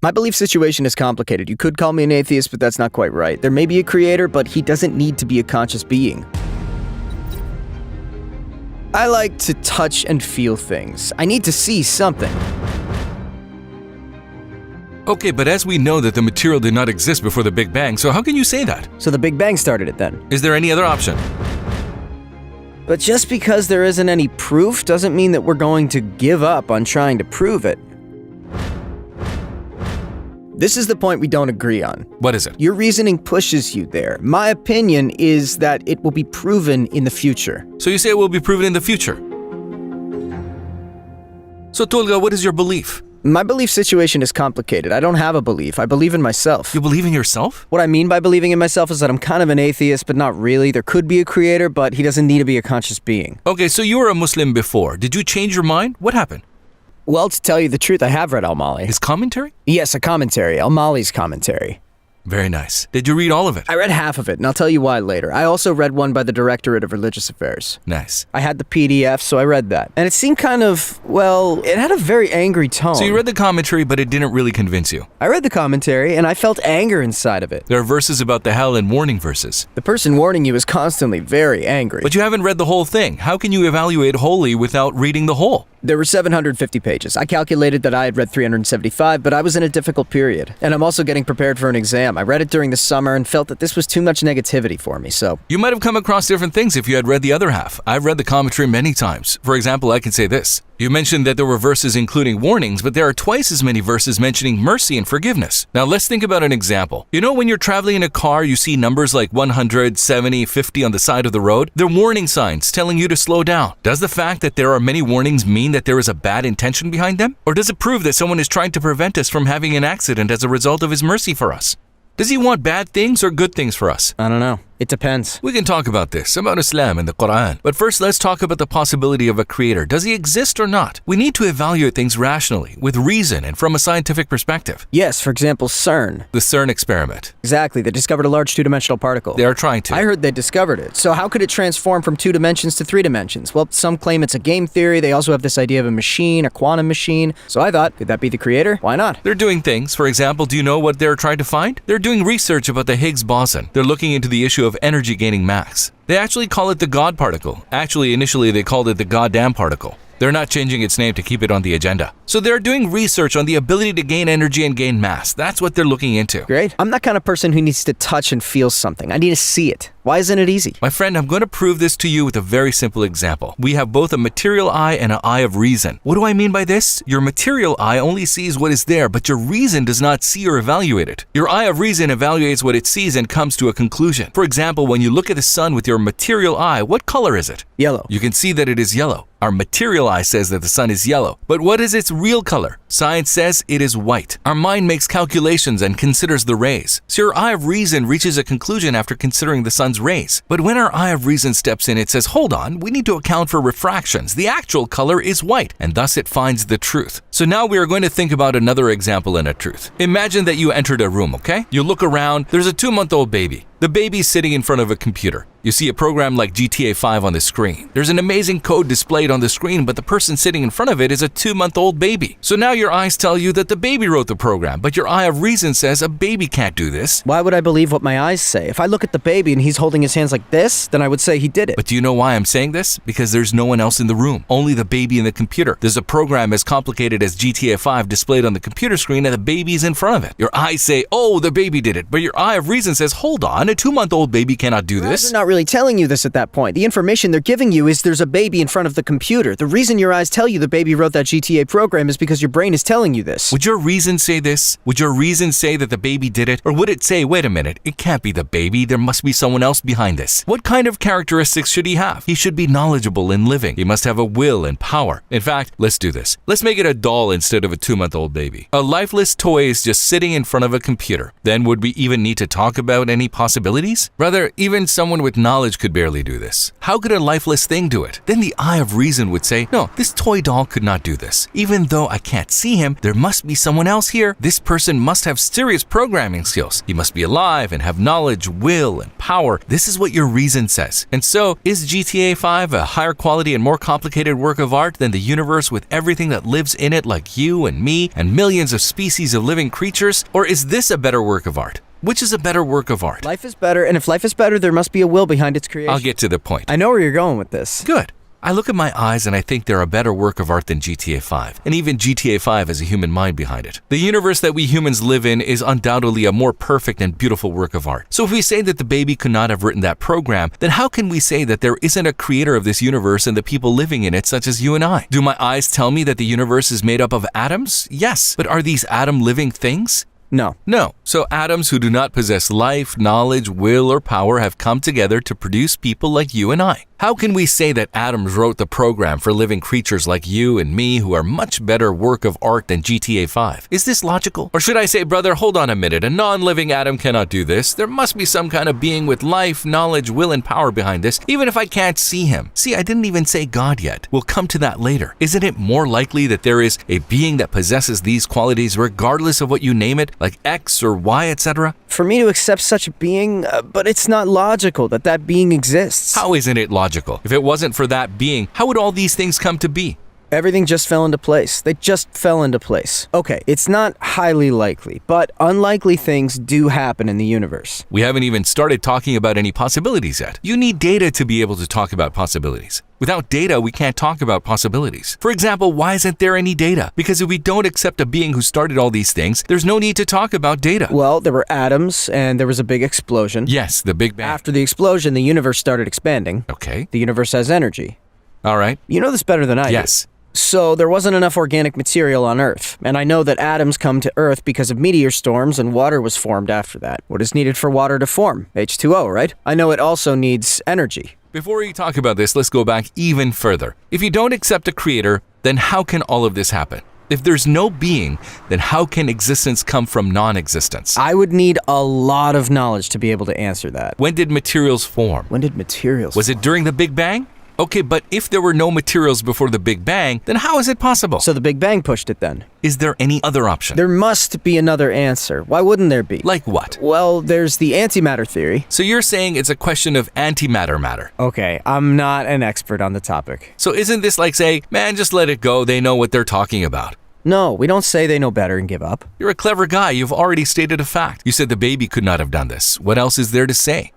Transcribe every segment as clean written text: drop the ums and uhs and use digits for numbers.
My belief situation is complicated. You could call me an atheist, but that's not quite right. There may be a creator, but he doesn't need to be a conscious being. I like to touch and feel things. I need to see something. Okay, but as we know that the material did not exist before the Big Bang, so how can you say that? So the Big Bang started it then. Is there any other option? But just because there isn't any proof doesn't mean that we're going to give up on trying to prove it. This is the point we don't agree on. What is it? Your reasoning pushes you there. My opinion is that it will be proven in the future. So you say it will be proven in the future. So Tolga, what is your belief? My belief situation is complicated. I don't have a belief. I believe in myself. You believe in yourself? What I mean by believing in myself is that I'm kind of an atheist, but not really. There could be a creator, but he doesn't need to be a conscious being. Okay, so you were a Muslim before. Did you change your mind? What happened? Well, to tell you the truth, I have read Al-Mali. His commentary? Yes, a commentary. Al-Mali's commentary. Very nice. Did you read all of it? I read half of it, and I'll tell you why later. I also read one by the Directorate of Religious Affairs. Nice. I had the PDF, so I read that. And it seemed kind of, well, it had a very angry tone. So you read the commentary, but it didn't really convince you. I read the commentary, and I felt anger inside of it. There are verses about the hell and warning verses. The person warning you is constantly very angry. But you haven't read the whole thing. How can you evaluate wholly without reading the whole? There were 750 pages. I calculated that I had read 375, but I was in a difficult period. And I'm also getting prepared for an exam. I read it during the summer and felt that this was too much negativity for me, so... You might have come across different things if you had read the other half. I've read the commentary many times. For example, I can say this. You mentioned that there were verses including warnings, but there are twice as many verses mentioning mercy and forgiveness. Now let's think about an example. You know when you're traveling in a car, you see numbers like 100, 70, 50 on the side of the road? They're warning signs telling you to slow down. Does the fact that there are many warnings mean that there is a bad intention behind them? Or does it prove that someone is trying to prevent us from having an accident as a result of his mercy for us? Does he want bad things or good things for us? I don't know. It depends. We can talk about this, about Islam and the Quran. But first, let's talk about the possibility of a creator. Does he exist or not? We need to evaluate things rationally, with reason and from a scientific perspective. Yes, for example, CERN. The CERN experiment. Exactly, they discovered a large two-dimensional particle. They are trying to. I heard they discovered it. So how could it transform from 2 dimensions to 3 dimensions? Well, some claim it's a game theory. They also have this idea of a machine, a quantum machine. So I thought, could that be the creator? Why not? They're doing things. For example, do you know what they're trying to find? They're doing research about the Higgs boson. They're looking into the issue of energy gaining mass. They actually call it the God particle. Actually, initially they called it the goddamn particle. They're not changing its name to keep it on the agenda. So they're doing research on the ability to gain energy and gain mass. That's what they're looking into. Great. I'm that kind of person who needs to touch and feel something. I need to see it. Why isn't it easy? My friend, I'm going to prove this to you with a very simple example. We have both a material eye and an eye of reason. What do I mean by this? Your material eye only sees what is there, but your reason does not see or evaluate it. Your eye of reason evaluates what it sees and comes to a conclusion. For example, when you look at the sun with your material eye, what color is it? Yellow. You can see that it is yellow. Our material eye says that the sun is yellow. But what is its real color? Science says it is white. Our mind makes calculations and considers the rays. So your eye of reason reaches a conclusion after considering the sun's rays. But when our eye of reason steps in, it says, hold on, we need to account for refractions. The actual color is white, and thus it finds the truth. So now we are going to think about another example in a truth. Imagine that you entered a room, okay? You look around, there's a 2-month-old baby. The baby's sitting in front of a computer. You see a program like GTA5 on the screen. There's an amazing code displayed on the screen, but the person sitting in front of it is a 2-month-old baby. So now your eyes tell you that the baby wrote the program, but your eye of reason says a baby can't do this. Why would I believe what my eyes say? If I look at the baby and he's holding his hands like this, then I would say he did it. But do you know why I'm saying this? Because there's no one else in the room, only the baby and the computer. There's a program as complicated as GTA5 displayed on the computer screen and the baby's in front of it. Your eyes say, oh, the baby did it, but your eye of reason says, hold on, a 2-month-old baby cannot do this. They're not really telling you this at that point. The information they're giving you is there's a baby in front of the computer. The reason your eyes tell you the baby wrote that GTA program is because your brain is telling you this. Would your reason say this? Would your reason say that the baby did it? Or would it say, wait a minute, it can't be the baby, there must be someone else behind this? What kind of characteristics should he have? He should be knowledgeable and living. He must have a will and power. In fact, let's do this. Let's make it a doll instead of a 2-month-old baby. A lifeless toy is just sitting in front of a computer. Then would we even need to talk about any possibilities? Rather, even someone with knowledge could barely do this. How could a lifeless thing do it? Then the eye of reason would say, no, this toy doll could not do this. Even though I can't see him, there must be someone else here. This person must have serious programming skills. He must be alive and have knowledge, will, and power. This is what your reason says. And so, is GTA 5 a higher quality and more complicated work of art than the universe with everything that lives in it like you and me and millions of species of living creatures? Or is this a better work of art? Which is a better work of art? Life is better, and if life is better, there must be a will behind its creation. I'll get to the point. I know where you're going with this. Good. I look at my eyes and I think they're a better work of art than GTA 5, and even GTA 5 has a human mind behind it. The universe that we humans live in is undoubtedly a more perfect and beautiful work of art. So if we say that the baby could not have written that program, then how can we say that there isn't a creator of this universe and the people living in it such as you and I? Do my eyes tell me that the universe is made up of atoms? Yes. But are these atom living things? No. No. So atoms who do not possess life, knowledge, will, or power have come together to produce people like you and I. How can we say that atoms wrote the program for living creatures like you and me who are much better work of art than GTA 5? Is this logical? Or should I say, brother, hold on a minute, a non-living atom cannot do this. There must be some kind of being with life, knowledge, will, and power behind this, even if I can't see him. See, I didn't even say God yet. We'll come to that later. Isn't it more likely that there is a being that possesses these qualities regardless of what you name it, like X or Y, etc.? For me to accept such a being, but it's not logical that that being exists. How isn't it logical? If it wasn't for that being, how would all these things come to be? Everything just fell into place. They just fell into place. Okay, it's not highly likely, but unlikely things do happen in the universe. We haven't even started talking about any possibilities yet. You need data to be able to talk about possibilities. Without data, we can't talk about possibilities. For example, why isn't there any data? Because if we don't accept a being who started all these things, there's no need to talk about data. Well, there were atoms, and there was a big explosion. Yes, the Big Bang. After the explosion, the universe started expanding. Okay. The universe has energy. All right. You know this better than I do. Yes. So there wasn't enough organic material on Earth, and I know that atoms come to Earth because of meteor storms and water was formed after that. What is needed for water to form? H2O, right? I know it also needs energy. Before we talk about this, let's go back even further. If you don't accept a creator, then how can all of this happen? If there's no being, then how can existence come from non-existence? I would need a lot of knowledge to be able to answer that. When did materials form? When did materials Was it during the Big Bang? Okay, but if there were no materials before the Big Bang, then how is it possible? So the Big Bang pushed it then? Is there any other option? There must be another answer. Why wouldn't there be? Like what? Well, there's the antimatter theory. So you're saying it's a question of antimatter matter. Okay, I'm not an expert on the topic. So isn't this like say, man, just let it go, they know what they're talking about? No, we don't say they know better and give up. You're a clever guy, you've already stated a fact. You said the baby could not have done this. What else is there to say?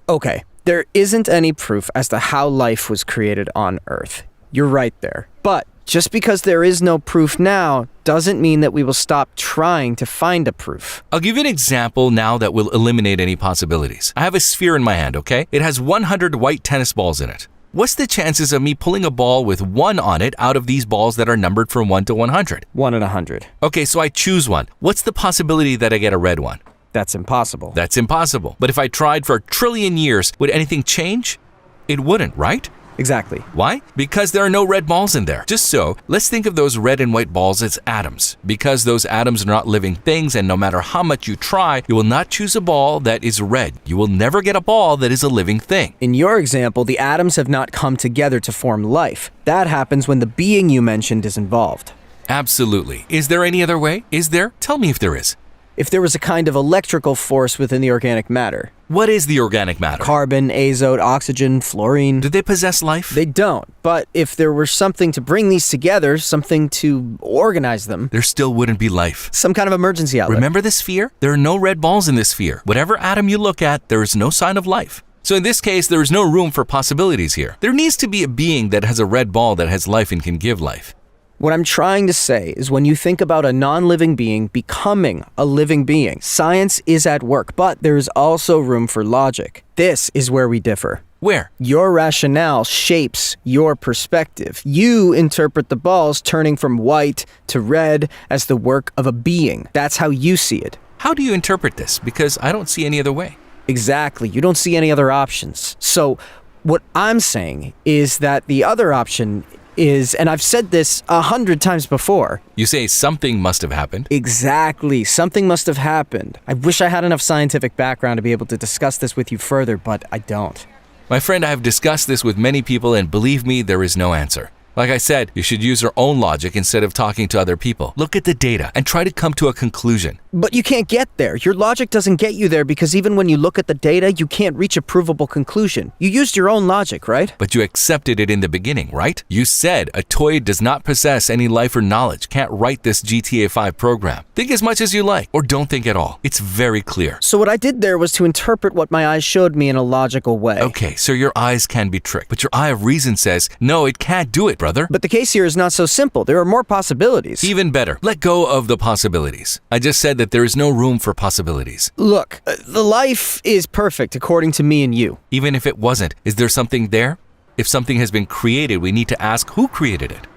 Okay, there isn't any proof as to how life was created on Earth. You're right there. But just because there is no proof now doesn't mean that we will stop trying to find a proof. I'll give you an example now that will eliminate any possibilities. I have a sphere in my hand, okay? It has 100 white tennis balls in it. What's the chances of me pulling a ball with 1 on it out of these balls that are numbered from 1 to 100? 1 in 100. Okay, so I choose one. What's the possibility that I get a red one? That's impossible. That's impossible. But if I tried for 1 trillion years, would anything change? It wouldn't, right? Exactly. Why? Because there are no red balls in there. Just so, let's think of those red and white balls as atoms. Because those atoms are not living things, and no matter how much you try, you will not choose a ball that is red. You will never get a ball that is a living thing. In your example, the atoms have not come together to form life. That happens when the being you mentioned is involved. Absolutely. Is there any other way? Is there? Tell me if there is. If there was a kind of electrical force within the organic matter. What is the organic matter? Carbon, azote, oxygen, fluorine. Do they possess life? They don't. But if there were something to bring these together, something to organize them, there still wouldn't be life. Some kind of emergency outlet. Remember the sphere? There are no red balls in this sphere. Whatever atom you look at, there is no sign of life. So in this case, there is no room for possibilities here. There needs to be a being that has a red ball that has life and can give life. What I'm trying to say is when you think about a non-living being becoming a living being, science is at work, but there is also room for logic. This is where we differ. Where? Your rationale shapes your perspective. You interpret the balls turning from white to red as the work of a being. That's how you see it. How do you interpret this? Because I don't see any other way. Exactly. You don't see any other options. So what I'm saying is that the other option is, and I've said this 100 times before. You say something must have happened. Exactly. Something must have happened. I wish I had enough scientific background to be able to discuss this with you further, but I don't. My friend, I have discussed this with many people, and believe me, there is no answer. Like I said, you should use your own logic instead of talking to other people. Look at the data and try to come to a conclusion. But you can't get there. Your logic doesn't get you there because even when you look at the data, you can't reach a provable conclusion. You used your own logic, right? But you accepted it in the beginning, right? You said a toy does not possess any life or knowledge, can't write this GTA5 program. Think as much as you like, or don't think at all. It's very clear. So what I did there was to interpret what my eyes showed me in a logical way. Okay, so your eyes can be tricked, but your eye of reason says, no, it can't do it, brother. But the case here is not so simple. There are more possibilities. Even better, let go of the possibilities. I just said that there is no room for possibilities. Look, the life is perfect according to me and you. Even if it wasn't, is there something there? If something has been created, we need to ask who created it.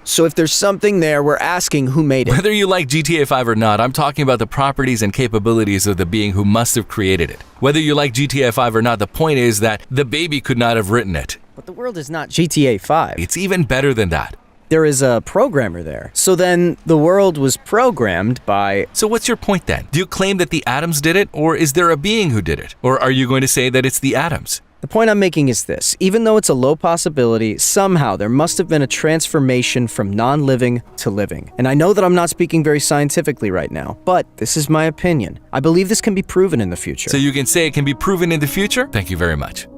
So if there's something there, we're asking who made it. Whether you like GTA5 or not, I'm talking about the properties and capabilities of the being who must have created it. Whether you like GTA5 or not, the point is that the baby could not have written it. But the world is not GTA 5. It's even better than that. There is a programmer there. So then the world was programmed by... So what's your point then? Do you claim that the atoms did it, or is there a being who did it? Or are you going to say that it's the atoms? The point I'm making is this. Even though it's a low possibility, somehow there must have been a transformation from non-living to living. And I know that I'm not speaking very scientifically right now, but this is my opinion. I believe this can be proven in the future. So you can say it can be proven in the future? Thank you very much.